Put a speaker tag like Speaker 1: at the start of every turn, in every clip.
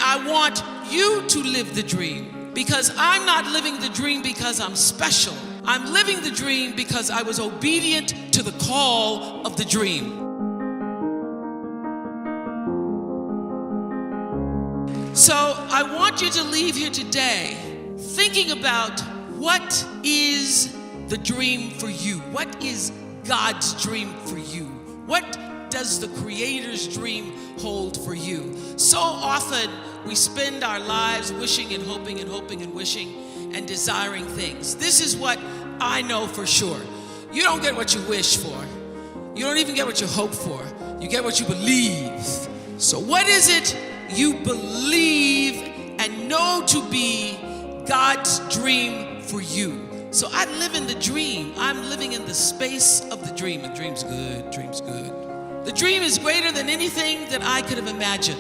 Speaker 1: I want you to live the dream, because I'm not living the dream because I'm special. I'm living the dream because I was obedient to the call of the dream. So I want you to leave here today thinking about what is the dream for you. What is God's dream for you? What does the Creator's dream hold for you? So often we spend our lives wishing and hoping and hoping and wishing and desiring things. This is what I know for sure. You don't get what you wish for. You don't even get what you hope for. You get what you believe. So what is it you believe and know to be God's dream for you? So I live in the dream. I'm living in the space of the dream. And dream's good, dream's good. The dream is greater than anything that I could have imagined.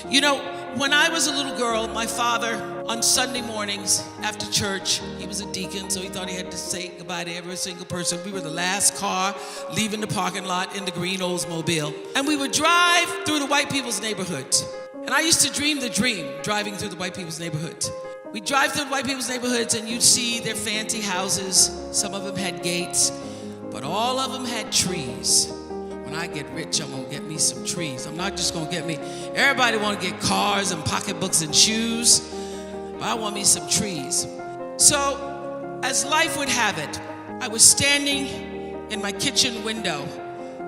Speaker 1: You know, when I was a little girl, my father, on Sunday mornings after church, he was a deacon, so he thought he had to say goodbye to every single person. We were the last car leaving the parking lot in the green Oldsmobile. And we would drive through the white people's neighborhoods. And I used to dream the dream, driving through the white people's neighborhoods. We'd drive through the white people's neighborhoods and you'd see their fancy houses. Some of them had gates, but all of them had trees. When I get rich, I'm gonna get me some trees. I'm not just gonna get me, everybody wanna get cars and pocketbooks and shoes, but I want me some trees. So, as life would have it, I was standing in my kitchen window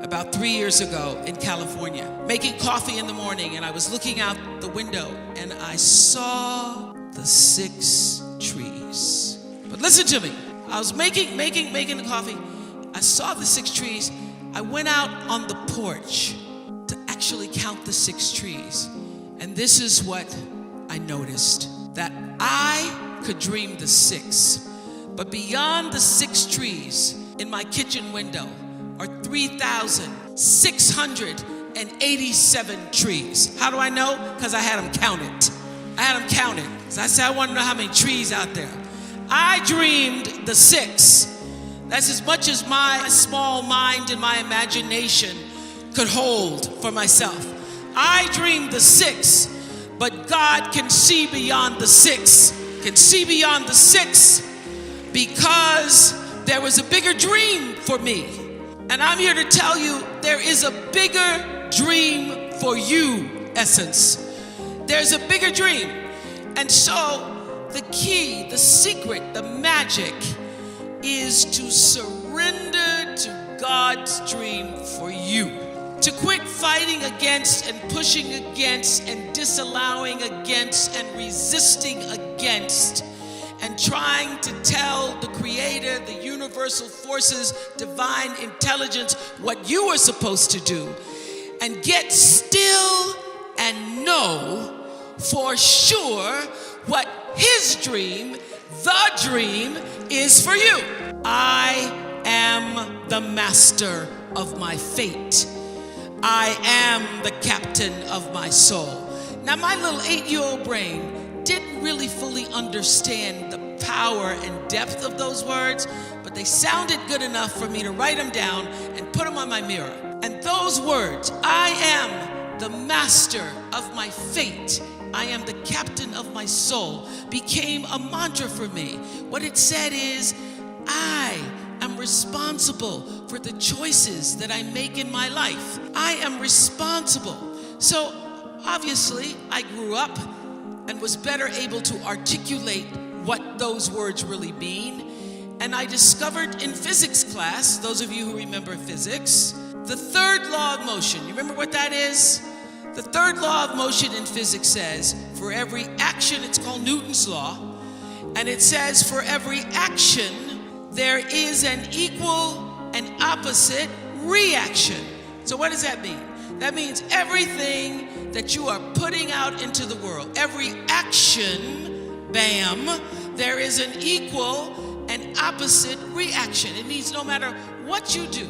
Speaker 1: about 3 years ago in California, making coffee in the morning, and I was looking out the window and I saw the 6 trees. But listen to me, I was making the coffee. I saw the 6 trees. I went out on the porch to actually count the 6 trees. And this is what I noticed, that I could dream the 6, but beyond the 6 trees in my kitchen window are 3,687 trees. How do I know? Because I had them counted. So I said, I want to know how many trees out there. I dreamed the 6. That's as much as my small mind and my imagination could hold for myself. I dreamed the 6, but God can see beyond the 6. Can see beyond the 6 because there was a bigger dream for me. And I'm here to tell you there is a bigger dream for you, Essence. There's a bigger dream. And so the key, the secret, the magic is to surrender to God's dream for you. To quit fighting against and pushing against and disallowing against and resisting against and trying to tell the Creator, the universal forces, divine intelligence what you are supposed to do, and get still and know for sure what His dream, the dream, is for you. I am the master of my fate. I am the captain of my soul. Now, my little 8-year-old brain didn't really fully understand the power and depth of those words, but they sounded good enough for me to write them down and put them on my mirror. And those words, I am the master of my fate, I am the captain of my soul, became a mantra for me. What it said is, I am responsible for the choices that I make in my life. I am responsible. So obviously I grew up and was better able to articulate what those words really mean. And I discovered in physics class, those of you who remember physics, the third law of motion. You remember what that is? The third law of motion in physics says, for every action, it's called Newton's law, and it says for every action, there is an equal and opposite reaction. So what does that mean? That means everything that you are putting out into the world, every action, bam, there is an equal and opposite reaction. It means no matter what you do,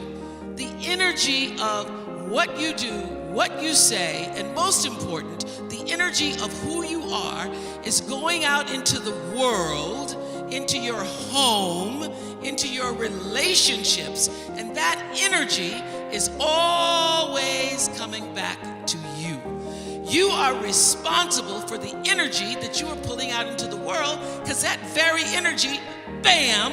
Speaker 1: the energy of what you do, what you say, and most important, the energy of who you are is going out into the world, into your home, into your relationships, and that energy is always coming back to you. You are responsible for the energy that you are pulling out into the world, because that very energy, bam,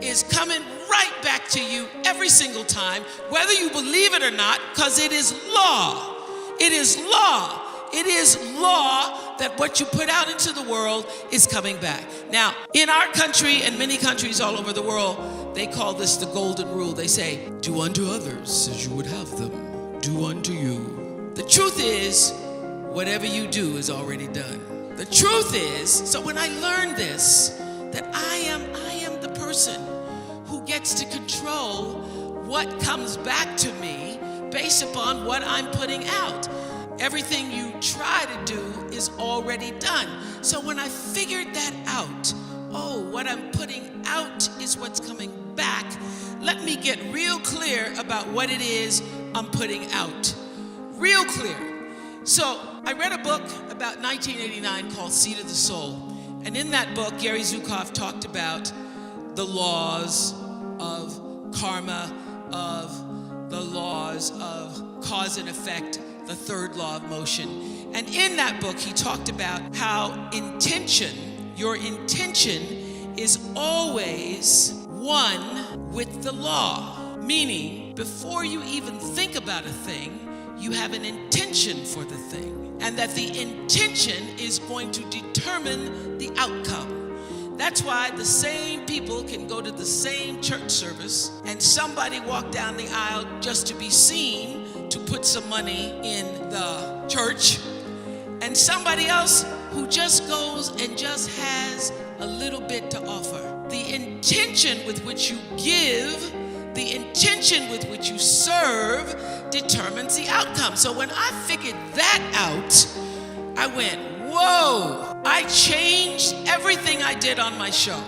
Speaker 1: is coming right back to you every single time, whether you believe it or not, because it is law. It is law. It is law that what you put out into the world is coming back. Now, in our country and many countries all over the world, they call this the golden rule. They say, do unto others as you would have them do unto you. The truth is, whatever you do is already done. The truth is, so when I learned this, that I am the person who gets to control what comes back to me based upon what I'm putting out. Everything you try to do is already done. So when I figured that out, what I'm putting out is what's coming back, let me get real clear about what it is I'm putting out. Real clear. So I read a book about 1989 called Seed of the Soul. And in that book, Gary Zukav talked about the laws of karma, of the laws of cause and effect, the third law of motion. And in that book, he talked about how your intention is always one with the law. Meaning, before you even think about a thing, you have an intention for the thing. And that the intention is going to determine the outcome. That's why the same people can go to the same church service and somebody walk down the aisle just to be seen to put some money in the church, and somebody else who just goes and just has a little bit to offer. The intention with which you give, the intention with which you serve determines the outcome. So when I figured that out, I went, whoa. I changed everything I did on my show.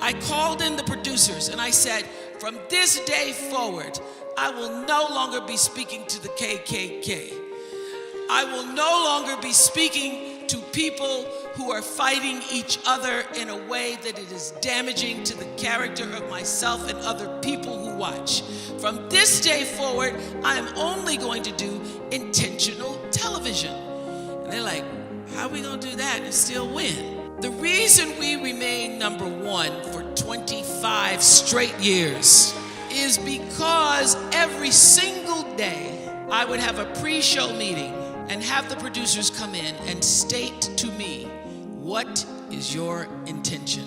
Speaker 1: I called in the producers and I said, from this day forward, I will no longer be speaking to the KKK. I will no longer be speaking to people who are fighting each other in a way that it is damaging to the character of myself and other people who watch. From this day forward, I am only going to do intentional television. And they're like, how are we going to do that and still win? The reason we remain number one for 25 straight years is because every single day I would have a pre-show meeting and have the producers come in and state to me, what is your intention?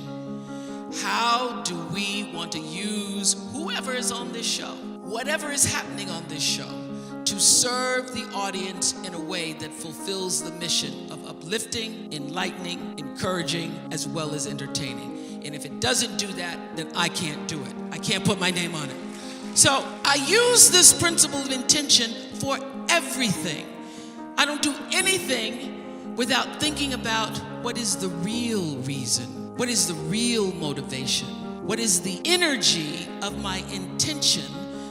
Speaker 1: How do we want to use whoever is on this show, whatever is happening on this show, to serve the audience in a way that fulfills the mission of uplifting, enlightening, encouraging, as well as entertaining. And if it doesn't do that, then I can't do it. I can't put my name on it. So I use this principle of intention for everything. I don't do anything without thinking about what is the real reason, what is the real motivation, what is the energy of my intention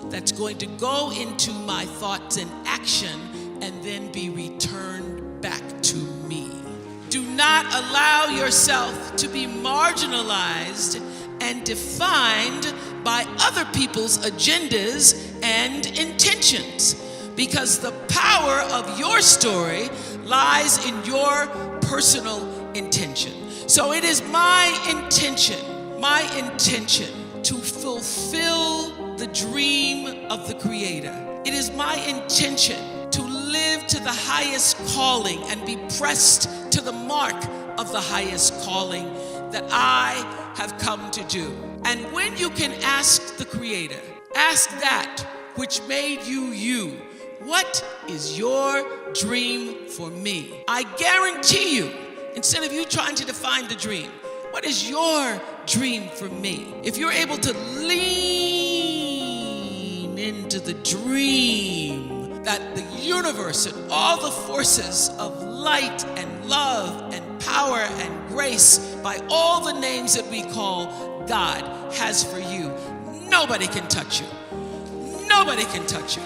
Speaker 1: that's going to go into my thoughts and action and then be returned back to me. Do not allow yourself to be marginalized and defined by other people's agendas and intentions, because the power of your story lies in your personal intention. So it is my intention to fulfill the dream of the Creator. It is my intention to live to the highest calling and be pressed to the mark of the highest calling that I have come to do. And when you can ask the Creator, ask that which made you you, what is your dream for me? I guarantee you, instead of you trying to define the dream, what is your dream for me? If you're able to lean into the dream that the universe and all the forces of light and love and power and grace, by all the names that we call God, has for you, nobody can touch you. Nobody can touch you.